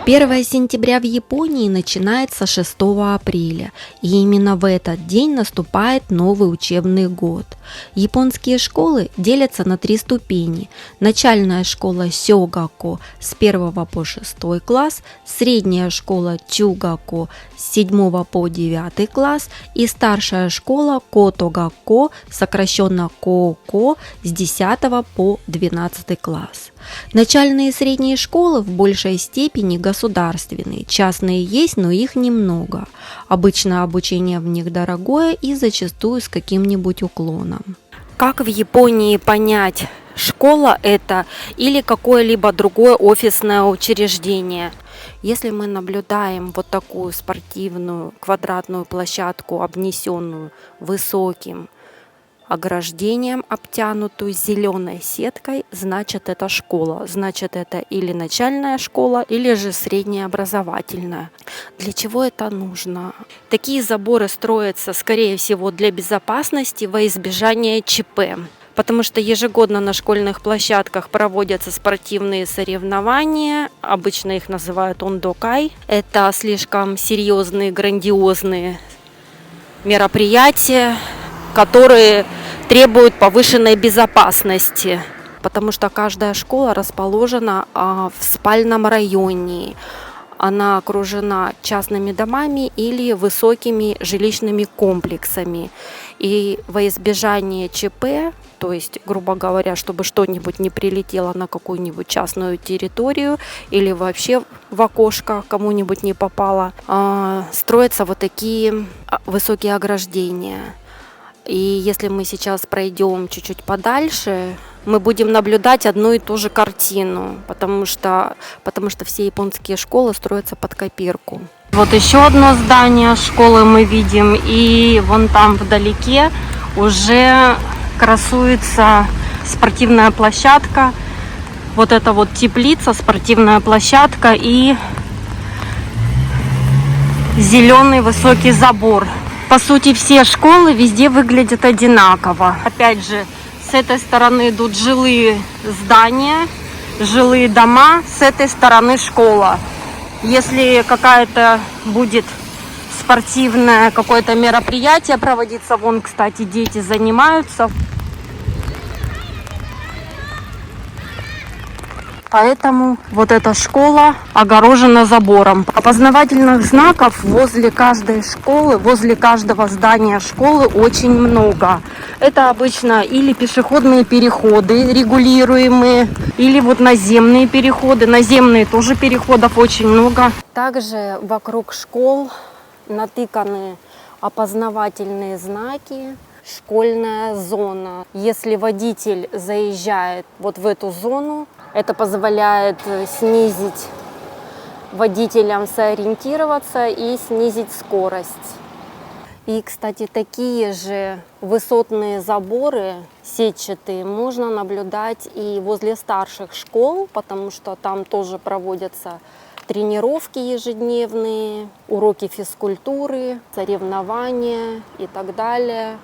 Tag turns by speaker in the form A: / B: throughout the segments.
A: 1 сентября в Японии начинается 6 апреля, и именно в этот день наступает новый учебный год. Японские школы делятся на 3 ступени. Начальная школа Сёгако с 1 по 6 класс, средняя школа Чугако с 7 по 9 класс и старшая школа Котогако, сокращенно Кооко, с 10 по 12 класс. Начальные и средние школы в большей степени государственные, частные есть, но их немного. Обычно обучение в них дорогое и зачастую с каким-нибудь уклоном. Как в Японии понять, школа это или какое-либо другое офисное учреждение? Если мы наблюдаем вот такую спортивную квадратную площадку, обнесенную высоким ограждением, обтянутую зеленой сеткой, значит это школа, значит это или начальная школа, или же среднеобразовательная. Для чего это нужно? Такие заборы строятся, скорее всего, для безопасности во избежание ЧП. Потому что ежегодно на школьных площадках проводятся спортивные соревнования, обычно их называют ондокай. Это слишком серьезные, грандиозные мероприятия, которые требуют повышенной безопасности, потому что каждая школа расположена в спальном районе. Она окружена частными домами или высокими жилищными комплексами. И во избежание ЧП, то есть, грубо говоря, чтобы что-нибудь не прилетело на какую-нибудь частную территорию или вообще в окошко кому-нибудь не попало, строятся вот такие высокие ограждения. И если мы сейчас пройдем чуть-чуть подальше, мы будем наблюдать одну и ту же картину, потому что все японские школы строятся под копирку. Вот еще одно здание школы мы видим, и вон там вдалеке уже красуется спортивная площадка. Вот это вот теплица, спортивная площадка и зеленый высокий забор. По сути, все школы везде выглядят одинаково. Опять же, с этой стороны идут жилые здания, жилые дома, с этой стороны школа. Если какая-то будет спортивное какое-то мероприятие проводиться, вон, кстати, дети занимаются. Поэтому вот эта школа огорожена забором. Опознавательных знаков возле каждой школы, возле каждого здания школы очень много. Это обычно или пешеходные переходы регулируемые, или вот наземные переходы. Наземные тоже переходов очень много. Также вокруг школ натыканы опознавательные знаки. Школьная зона. Если водитель заезжает вот в эту зону, это позволяет снизить водителям сориентироваться и снизить скорость. И, кстати, такие же высотные заборы сетчатые можно наблюдать и возле старших школ, потому что там тоже проводятся тренировки ежедневные, уроки физкультуры, соревнования и так далее.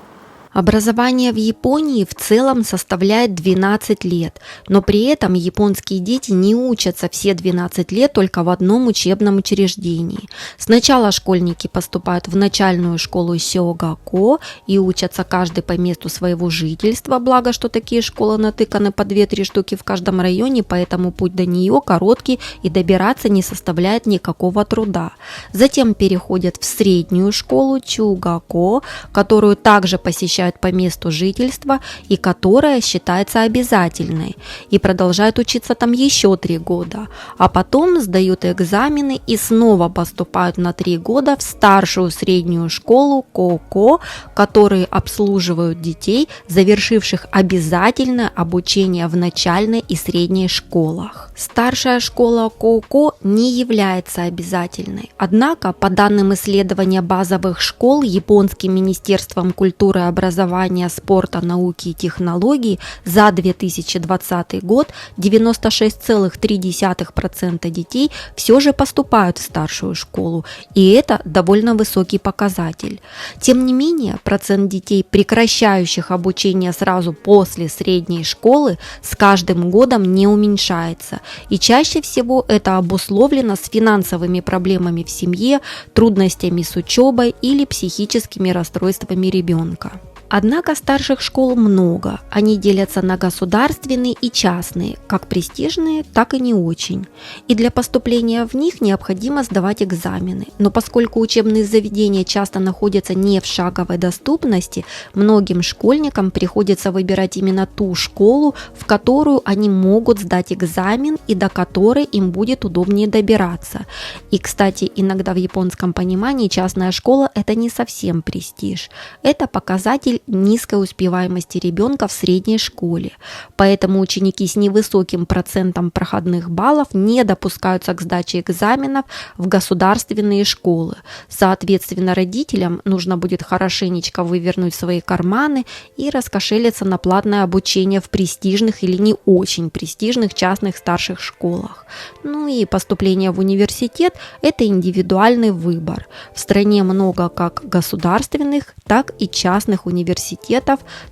A: Образование в Японии в целом составляет 12 лет, но при этом японские дети не учатся все 12 лет только в одном учебном учреждении. Сначала школьники поступают в начальную школу Сёгако и учатся каждый по месту своего жительства, благо что такие школы натыканы по 2-3 штуки в каждом районе, поэтому путь до нее короткий и добираться не составляет никакого труда. Затем переходят в среднюю школу Чугако, которую также посещают по месту жительства и которая считается обязательной, и продолжают учиться там еще 3 года, а потом сдают экзамены и снова поступают на 3 года в старшую среднюю школу Кооко, которые обслуживают детей, завершивших обязательное обучение в начальной и средней школах. Старшая школа Кооко не является обязательной, однако по данным исследования базовых школ Японским министерством культуры и образования
B: образования, спорта, науки и технологий за 2020 год 96,3% детей все же поступают в старшую школу, и это довольно высокий показатель. Тем не менее, процент детей, прекращающих обучение сразу после средней школы, с каждым годом не уменьшается, и чаще всего это обусловлено с финансовыми проблемами в семье, трудностями с учебой или психическими расстройствами ребенка. Однако старших школ много, они делятся на государственные и частные, как престижные, так и не очень. И для поступления в них необходимо сдавать экзамены. Но поскольку учебные заведения часто находятся не в шаговой доступности, многим школьникам приходится выбирать именно ту школу, в которую они могут сдать экзамен и до которой им будет удобнее добираться. И, кстати, иногда в японском понимании частная школа – это не совсем престиж. Это показатель низкой успеваемости ребенка в средней школе. Поэтому ученики с невысоким процентом проходных баллов не допускаются к сдаче экзаменов в государственные школы. Соответственно, родителям нужно будет хорошенечко вывернуть свои карманы и раскошелиться на платное обучение в престижных или не очень престижных частных старших школах. Ну и поступление в университет – это индивидуальный выбор. В стране много как государственных, так и частных университетов,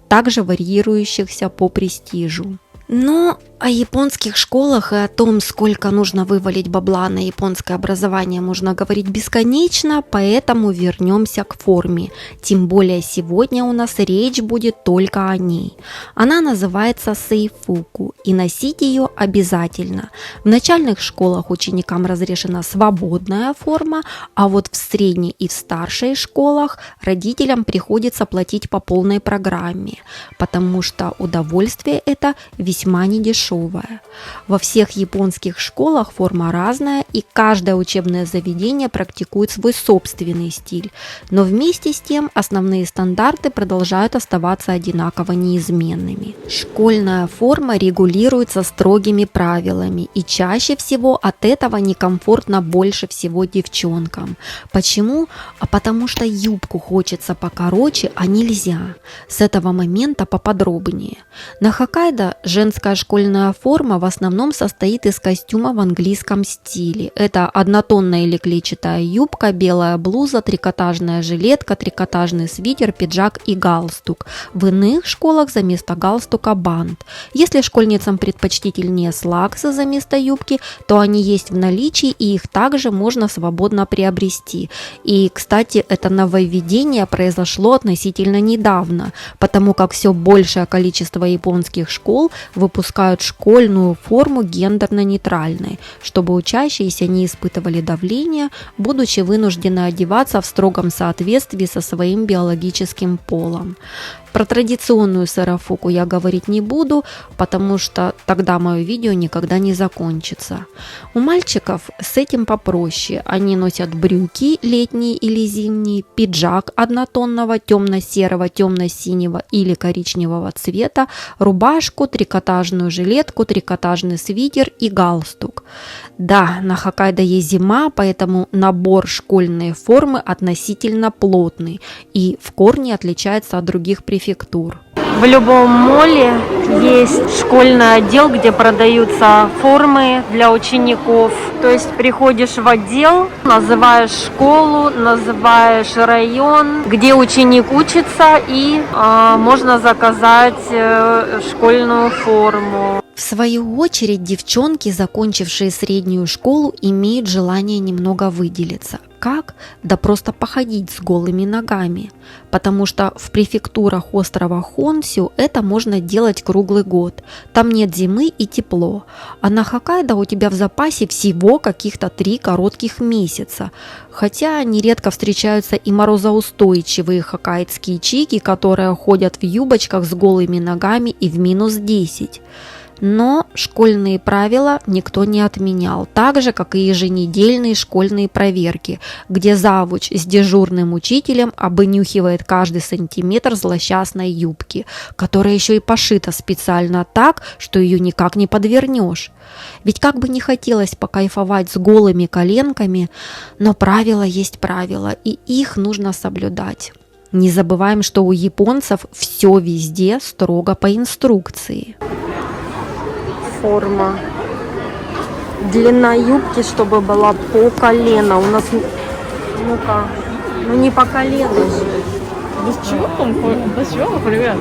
B: также варьирующихся по престижу. Но о японских школах и о том, сколько нужно вывалить бабла на японское образование, можно говорить бесконечно, поэтому вернемся к форме. Тем более сегодня у нас речь будет только о ней. Она называется сейфуку, и носить ее обязательно. В начальных школах ученикам разрешена свободная форма, а вот в средней и в старшей школах родителям приходится платить по полной программе, потому что удовольствие это весьма недешевое. Во всех японских школах форма разная, и каждое учебное заведение практикует свой собственный стиль. Но вместе с тем основные стандарты продолжают оставаться одинаково неизменными. Школьная форма регулируется строгими правилами, и чаще всего от этого некомфортно больше всего девчонкам. Почему? А потому что юбку хочется покороче, а нельзя. С этого момента поподробнее. На Хоккайдо женская школьная форма в основном состоит из костюма в английском стиле. Это однотонная или клетчатая юбка, белая блуза, трикотажная жилетка, трикотажный свитер, пиджак и галстук. В иных школах за место галстука бант. Если школьницам предпочтительнее слаксы за место юбки, то они есть в наличии, и их также можно свободно приобрести. И, кстати, это нововведение произошло относительно недавно, потому как все большее количество японских школ выпускают школьную форму гендерно-нейтральной, чтобы учащиеся не испытывали давления, будучи вынуждены одеваться в строгом соответствии со своим биологическим полом. Про традиционную сарафуку я говорить не буду, потому что тогда мое видео никогда не закончится. У мальчиков с этим попроще. Они носят брюки летние или зимние, пиджак однотонного темно-серого, темно-синего или коричневого цвета, рубашку, трикотажную жилетку, трикотажный свитер и галстук. Да, на Хоккайдо есть зима, поэтому набор школьной формы относительно плотный и в корне отличается от других префектур.
A: В любом моле есть школьный отдел, где продаются формы для учеников. То есть приходишь в отдел, называешь школу, называешь район, где ученик учится, и можно заказать школьную форму.
B: В свою очередь, девчонки, закончившие среднюю школу, имеют желание немного выделиться. Как? Да просто походить с голыми ногами. Потому что в префектурах острова Хонсю это можно делать круглый год. Там нет зимы и тепло. А на Хоккайдо у тебя в запасе всего каких-то 3 коротких месяца. Хотя нередко встречаются и морозоустойчивые хоккайдские чики, которые ходят в юбочках с голыми ногами и в -10. Но школьные правила никто не отменял, так же, как и еженедельные школьные проверки, где завуч с дежурным учителем обнюхивает каждый сантиметр злосчастной юбки, которая еще и пошита специально так, что ее никак не подвернешь. Ведь как бы не хотелось покайфовать с голыми коленками, но правила есть правила, и их нужно соблюдать. Не забываем, что у японцев все везде строго по инструкции.
A: Форма. Длина юбки, чтобы была по колено. У нас, ну-ка, ну не по колено же.
C: Без чего, привет?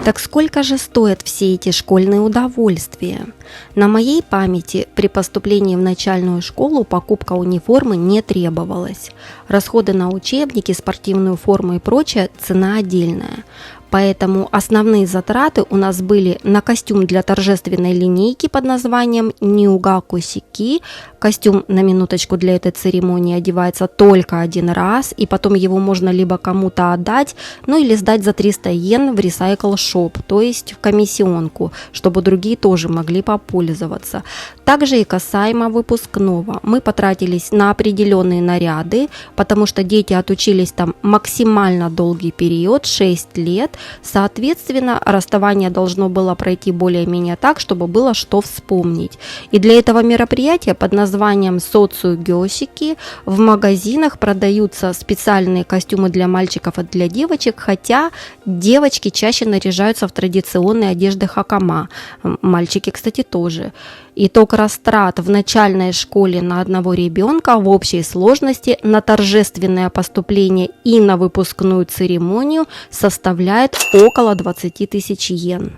B: Так сколько же стоят все эти школьные удовольствия? На моей памяти при поступлении в начальную школу покупка униформы не требовалась. Расходы на учебники, спортивную форму и прочее – цена отдельная. Поэтому основные затраты у нас были на костюм для торжественной линейки под названием «Ниугаку Сики». Костюм, на минуточку, для этой церемонии одевается только один раз, и потом его можно либо кому-то отдать, ну или сдать за 300 йен в ресайкл-шоп, то есть в комиссионку, чтобы другие тоже могли попользоваться. Также и касаемо выпускного. Мы потратились на определенные наряды, потому что дети отучились там максимально долгий период, 6 лет. Соответственно, расставание должно было пройти более-менее так, чтобы было что вспомнить. И для этого мероприятия под названием «Соцу Гёсики» в магазинах продаются специальные костюмы для мальчиков и для девочек, хотя девочки чаще наряжаются в традиционные одежды хакама. Мальчики, кстати, тоже. Итог растрат в начальной школе на одного ребенка в общей сложности на торжественное поступление и на выпускную церемонию составляет около 20 тысяч йен.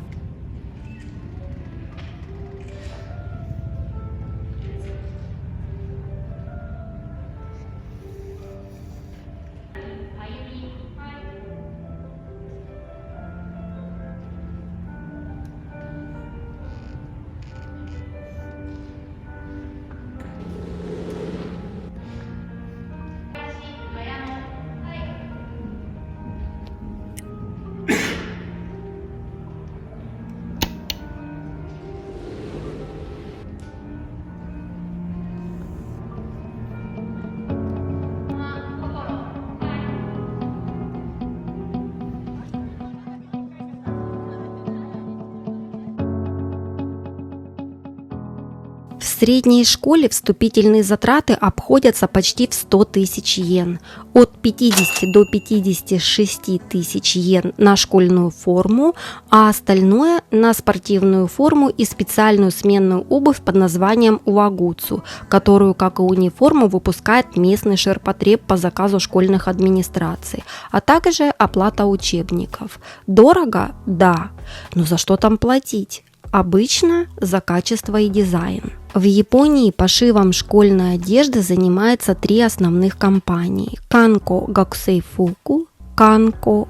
B: В средней школе вступительные затраты обходятся почти в 100 тысяч йен. От 50 до 56 тысяч йен на школьную форму, а остальное на спортивную форму и специальную сменную обувь под названием уагуцу, которую, как и униформу, выпускает местный ширпотреб по заказу школьных администраций, а также оплата учебников. Дорого? Да. Но за что там платить? Обычно за качество и дизайн. В Японии пошивом школьной одежды занимается 3 основных компании: Канко Гакусейфуку, Канко,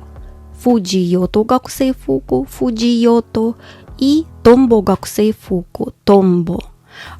B: Фуджиото Гакусейфуку, Фуджиото и Томбо Гакусейфуку, Томбо.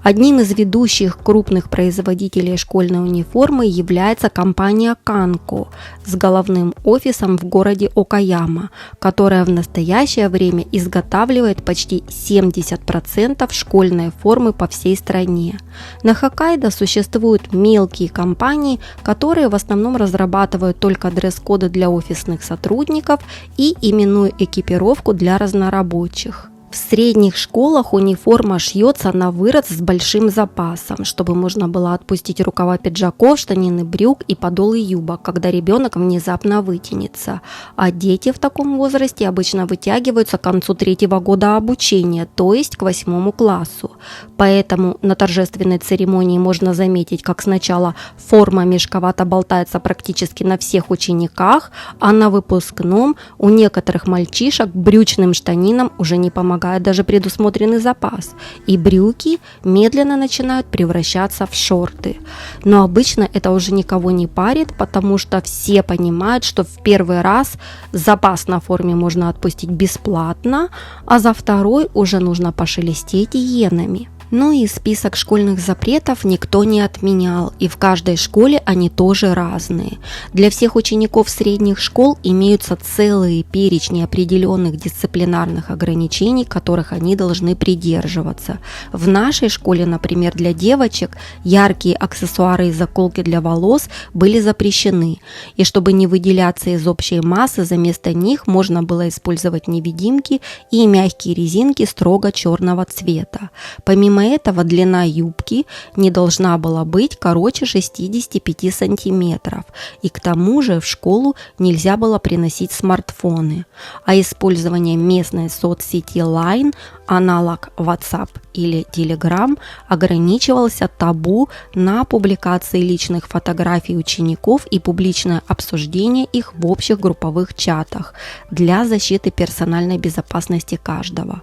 B: Одним из ведущих крупных производителей школьной униформы является компания Канко с головным офисом в городе Окаяма, которая в настоящее время изготавливает почти 70% школьной формы по всей стране. На Хоккайдо существуют мелкие компании, которые в основном разрабатывают только дресс-коды для офисных сотрудников и именную экипировку для разнорабочих. В средних школах униформа шьется на вырост с большим запасом, чтобы можно было отпустить рукава пиджаков, штанины брюк и подолы юбок, когда ребенок внезапно вытянется. А дети в таком возрасте обычно вытягиваются к концу 3-го года обучения, то есть к 8 классу. Поэтому на торжественной церемонии можно заметить, как сначала форма мешковато болтается практически на всех учениках, а на выпускном у некоторых мальчишек брючным штанинам уже не помогает даже предусмотренный запас, и брюки медленно начинают превращаться в шорты. Но обычно это уже никого не парит, потому что все понимают, что в первый раз запас на форме можно отпустить бесплатно, а за второй уже нужно пошелестеть иенами. Ну и список школьных запретов никто не отменял, и в каждой школе они тоже разные. Для всех учеников средних школ имеются целые перечни определенных дисциплинарных ограничений, которых они должны придерживаться. В нашей школе, например, для девочек яркие аксессуары и заколки для волос были запрещены, и чтобы не выделяться из общей массы, заместо них можно было использовать невидимки и мягкие резинки строго черного цвета. Помимо Помимо этого, длина юбки не должна была быть короче 65 сантиметров. И к тому же в школу нельзя было приносить смартфоны. А использование местной соцсети Line, аналог WhatsApp или Telegram, ограничивался табу на публикации личных фотографий учеников и публичное обсуждение их в общих групповых чатах для защиты персональной безопасности каждого.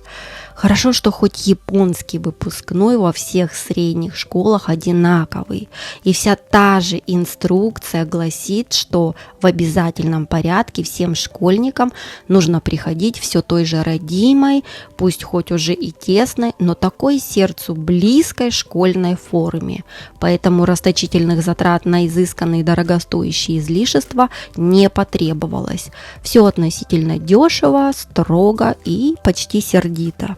B: Хорошо, что хоть японский выпускной во всех средних школах одинаковый, и вся та же инструкция гласит, что в обязательном порядке всем школьникам нужно приходить все той же родимой, пусть хоть уже и тесной, но такой сердцу близкой школьной форме. Поэтому расточительных затрат на изысканные дорогостоящие излишества не потребовалось. Все относительно дешево, строго и почти сердито.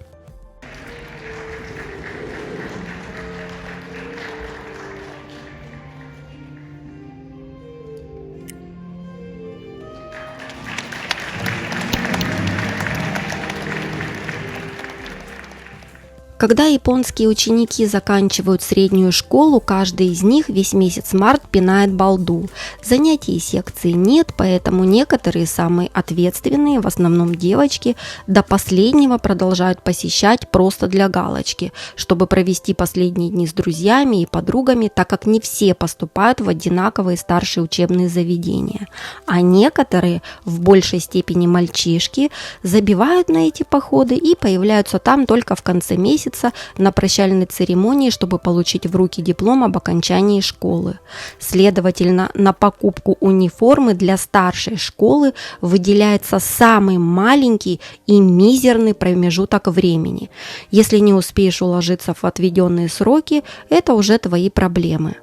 B: Когда японские ученики заканчивают среднюю школу, каждый из них весь месяц март пинает балду. Занятий и секций нет, поэтому некоторые самые ответственные, в основном девочки, до последнего продолжают посещать просто для галочки, чтобы провести последние дни с друзьями и подругами, так как не все поступают в одинаковые старшие учебные заведения. А некоторые, в большей степени мальчишки, забивают на эти походы и появляются там только в конце месяца, на прощальной церемонии, чтобы получить в руки диплом об окончании школы. Следовательно, на покупку униформы для старшей школы выделяется самый маленький и мизерный промежуток времени. Если не успеешь уложиться в отведенные сроки, это уже твои проблемы.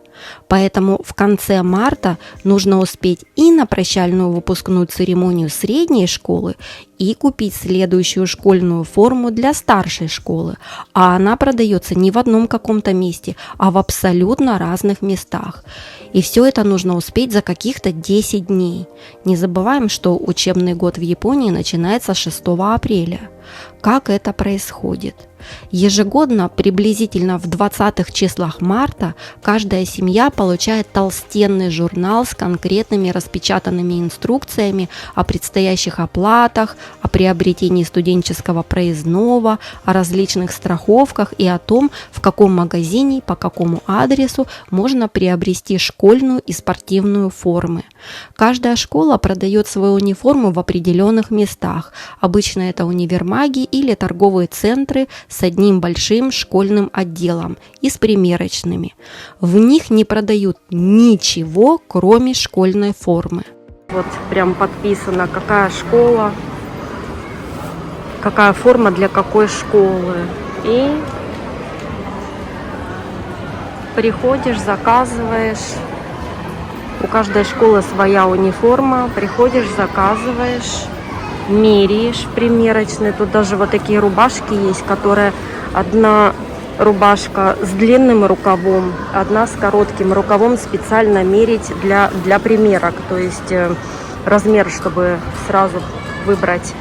B: Поэтому в конце марта нужно успеть и на прощальную выпускную церемонию средней школы, и купить следующую школьную форму для старшей школы. А она продается не в одном каком-то месте, а в абсолютно разных местах. И все это нужно успеть за каких-то 10 дней. Не забываем, что учебный год в Японии начинается с 6 апреля. Как это происходит? Ежегодно, приблизительно в 20-х числах марта, каждая семья получает толстенный журнал с конкретными распечатанными инструкциями о предстоящих оплатах, о приобретении студенческого проездного, о различных страховках и о том, в каком магазине, по какому адресу можно приобрести школьную и спортивную формы. Каждая школа продает свою униформу в определенных местах. Обычно это универмаги или торговые центры с одним большим школьным отделом и с примерочными. В них не продают ничего, кроме школьной формы.
A: Вот прям подписано, какая школа, какая форма для какой школы. И приходишь, заказываешь. У каждой школы своя униформа. Приходишь, заказываешь, меряешь примерочные. Тут даже вот такие рубашки есть, которые одна рубашка с длинным рукавом, одна с коротким рукавом, специально мерить для примерок. То есть размер, чтобы сразу выбрать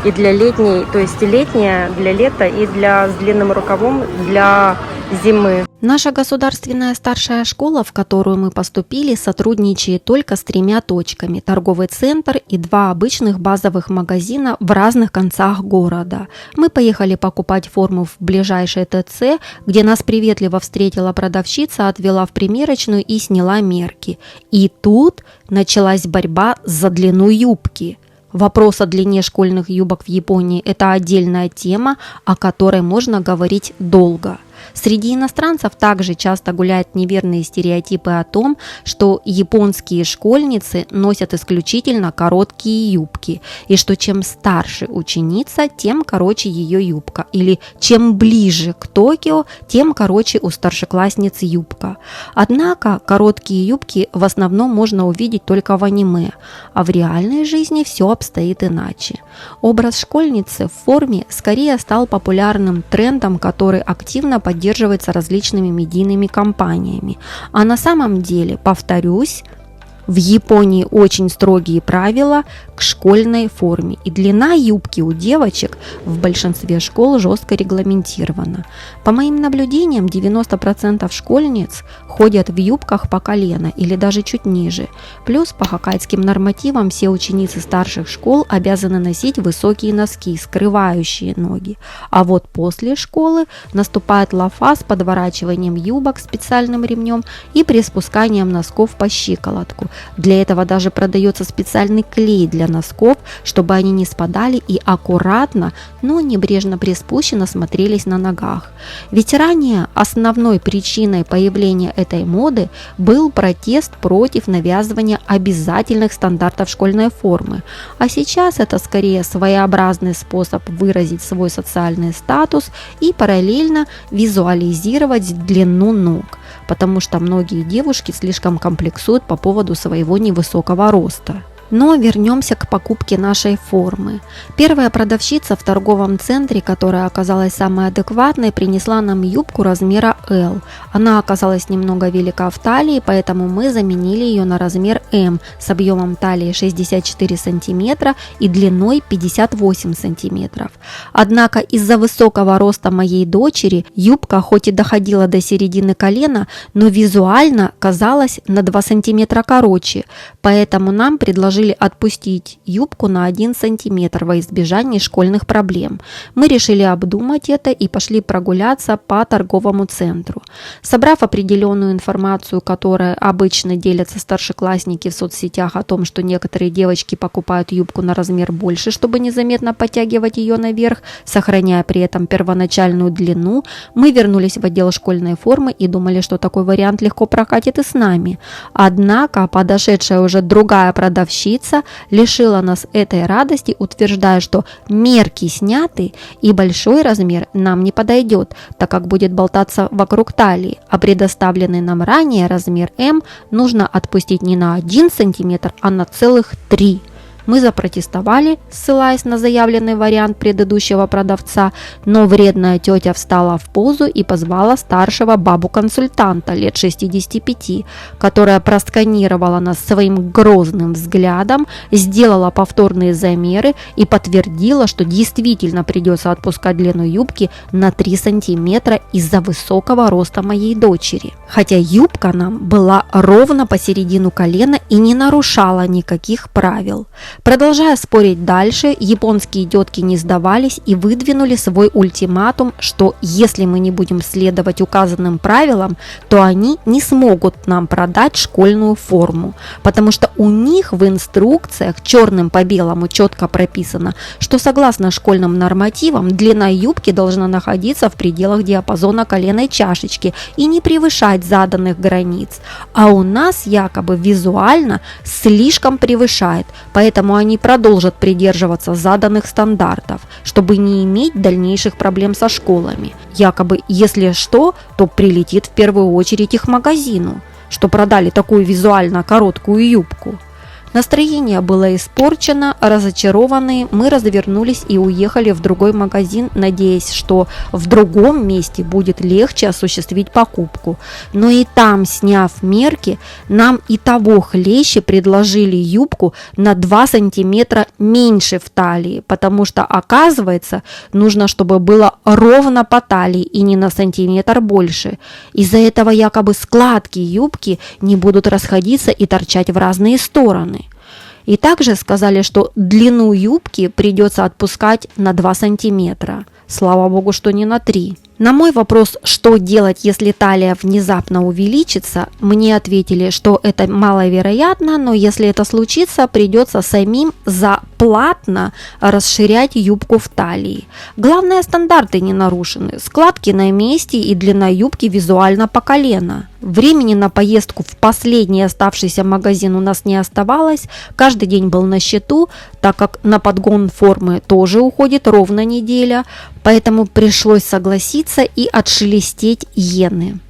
A: и для летней, то есть летняя для лета, и с длинным рукавом для зимы.
B: Наша государственная старшая школа, в которую мы поступили, сотрудничает только с 3 точками – торговый центр и 2 обычных базовых магазина в разных концах города. Мы поехали покупать форму в ближайший ТЦ, где нас приветливо встретила продавщица, отвела в примерочную и сняла мерки. И тут началась борьба за длину юбки. Вопрос о длине школьных юбок в Японии – это отдельная тема, о которой можно говорить долго. Среди иностранцев также часто гуляют неверные стереотипы о том, что японские школьницы носят исключительно короткие юбки, и что чем старше ученица, тем короче ее юбка, или чем ближе к Токио, тем короче у старшеклассниц юбка. Однако короткие юбки в основном можно увидеть только в аниме, а в реальной жизни все обстоит иначе. Образ школьницы в форме скорее стал популярным трендом, который активно поддерживается различными медийными компаниями. А на самом деле, повторюсь, В Японии очень строгие правила к школьной форме, и длина юбки у девочек в большинстве школ жестко регламентирована. По моим наблюдениям, 90% школьниц ходят в юбках по колено или даже чуть ниже. Плюс по хоккайдским нормативам все ученицы старших школ обязаны носить высокие носки, скрывающие ноги. А вот после школы наступает лафа с подворачиванием юбок специальным ремнем и приспусканием носков по щиколотку. Для этого даже продается специальный клей для носков, чтобы они не спадали и аккуратно, но небрежно приспущенно смотрелись на ногах. Ведь ранее основной причиной появления этой моды был протест против навязывания обязательных стандартов школьной формы, а сейчас это скорее своеобразный способ выразить свой социальный статус и параллельно визуализировать длину ног, потому что многие девушки слишком комплексуют по поводу своего невысокого роста. Но вернемся к покупке нашей формы. Первая продавщица в торговом центре, которая оказалась самой адекватной, принесла нам юбку размера L. Она оказалась немного велика в талии, поэтому мы заменили ее на размер M с объемом талии 64 см и длиной 58 см. Однако из-за высокого роста моей дочери юбка хоть и доходила до середины колена, но визуально казалась на 2 см короче, поэтому нам предложили отпустить юбку на 1 сантиметр во избежание школьных проблем. Мы решили обдумать это и пошли прогуляться по торговому центру. Собрав определенную информацию, которая обычно делятся старшеклассники в соцсетях о том, что некоторые девочки покупают юбку на размер больше, чтобы незаметно подтягивать ее наверх, сохраняя при этом первоначальную длину, мы вернулись в отдел школьной формы и думали, что такой вариант легко прокатит и с нами. Однако подошедшая уже другая продавщица лишила нас этой радости, утверждая, что мерки сняты и большой размер нам не подойдет, так как будет болтаться вокруг талии, а предоставленный нам ранее размер М нужно отпустить не на 1 см, а на целых 3. Мы запротестовали, ссылаясь на заявленный вариант предыдущего продавца, но вредная тетя встала в позу и позвала старшего бабу-консультанта лет 65, которая просканировала нас своим грозным взглядом, сделала повторные замеры и подтвердила, что действительно придется отпускать длину юбки на 3 сантиметра из-за высокого роста моей дочери. Хотя юбка нам была ровно посередину колена и не нарушала никаких правил. Продолжая спорить дальше, японские тетки не сдавались и выдвинули свой ультиматум, что если мы не будем следовать указанным правилам, то они не смогут нам продать школьную форму, потому что у них в инструкциях черным по белому четко прописано, что согласно школьным нормативам длина юбки должна находиться в пределах диапазона коленной чашечки и не превышать заданных границ, а у нас якобы визуально слишком превышает, поэтому они продолжат придерживаться заданных стандартов, чтобы не иметь дальнейших проблем со школами. Якобы, если что, то прилетит в первую очередь их магазину, что продали такую визуально короткую юбку. Настроение было испорчено, разочарованные мы развернулись и уехали в другой магазин, надеясь, что в другом месте будет легче осуществить покупку. Но и там, сняв мерки, нам и того хлеще предложили юбку на 2 сантиметра меньше в талии, потому что, оказывается, нужно, чтобы было ровно по талии и не на сантиметр больше. Из-за этого якобы складки юбки не будут расходиться и торчать в разные стороны. И также сказали, что длину юбки придется отпускать на 2 сантиметра. Слава богу, что не на 3. На мой вопрос, что делать, если талия внезапно увеличится, мне ответили, что это маловероятно, но если это случится, придется самим заплатно расширять юбку в талии. Главное, стандарты не нарушены, складки на месте и длина юбки визуально по колено. Времени на поездку в последний оставшийся магазин у нас не оставалось, каждый день был на счету, так как на подгон формы тоже уходит ровно неделя, поэтому пришлось согласиться и отшелестеть иены.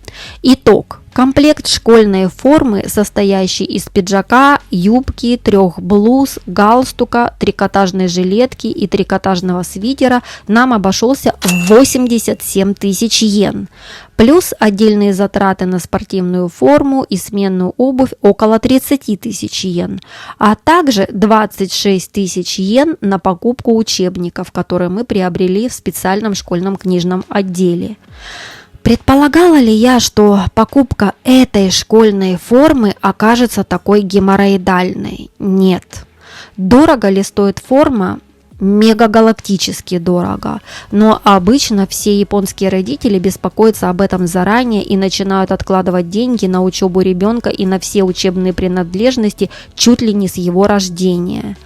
B: Итог. Комплект школьной формы, состоящий из пиджака, юбки, 3 блуз, галстука, трикотажной жилетки и трикотажного свитера нам обошелся в 87 тысяч йен. Плюс отдельные затраты на спортивную форму и сменную обувь около 30 тысяч йен, а также 26 тысяч йен на покупку учебников, которые мы приобрели в специальном школьном книжном отделе. Предполагала ли я, что покупка этой школьной формы окажется такой геморроидальной? Нет. Дорого ли стоит форма? Мегагалактически дорого, но обычно все японские родители беспокоятся об этом заранее и начинают откладывать деньги на учебу ребенка и на все учебные принадлежности чуть ли не с его рождения.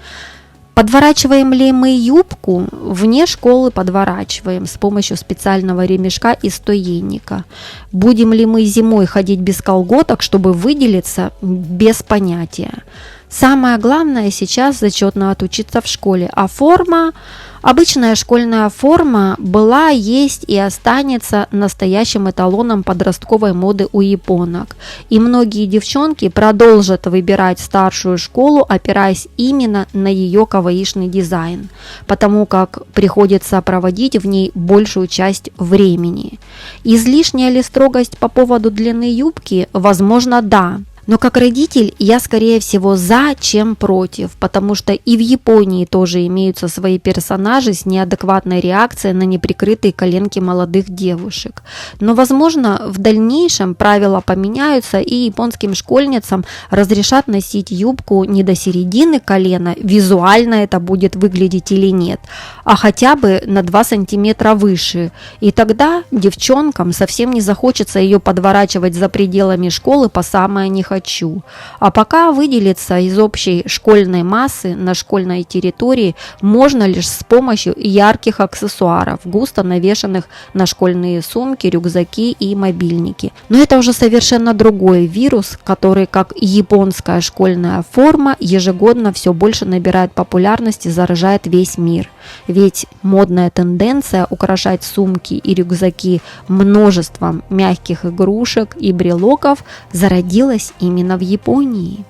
B: Подворачиваем ли мы юбку? Вне школы подворачиваем с помощью специального ремешка и стоенника. Будем ли мы зимой ходить без колготок, чтобы выделиться? Без понятия. Самое главное сейчас зачетно отучиться в школе, а форма, обычная школьная форма была, есть и останется настоящим эталоном подростковой моды у японок. И многие девчонки продолжат выбирать старшую школу, опираясь именно на ее каваишный дизайн, потому как приходится проводить в ней большую часть времени. Излишняя ли строгость по поводу длины юбки? Возможно, да. Но как родитель я скорее всего за, чем против, потому что и в Японии тоже имеются свои персонажи с неадекватной реакцией на неприкрытые коленки молодых девушек. Но возможно в дальнейшем правила поменяются и японским школьницам разрешат носить юбку не до середины колена, визуально это будет выглядеть или нет, а хотя бы на 2 сантиметра выше. И тогда девчонкам совсем не захочется ее подворачивать за пределами школы по самое не хочу. А пока выделиться из общей школьной массы на школьной территории можно лишь с помощью ярких аксессуаров, густо навешанных на школьные сумки, рюкзаки и мобильники. Но это уже совершенно другой вирус, который, как японская школьная форма, ежегодно все больше набирает популярность и заражает весь мир. Ведь модная тенденция украшать сумки и рюкзаки множеством мягких игрушек и брелоков зародилась именно в Японии.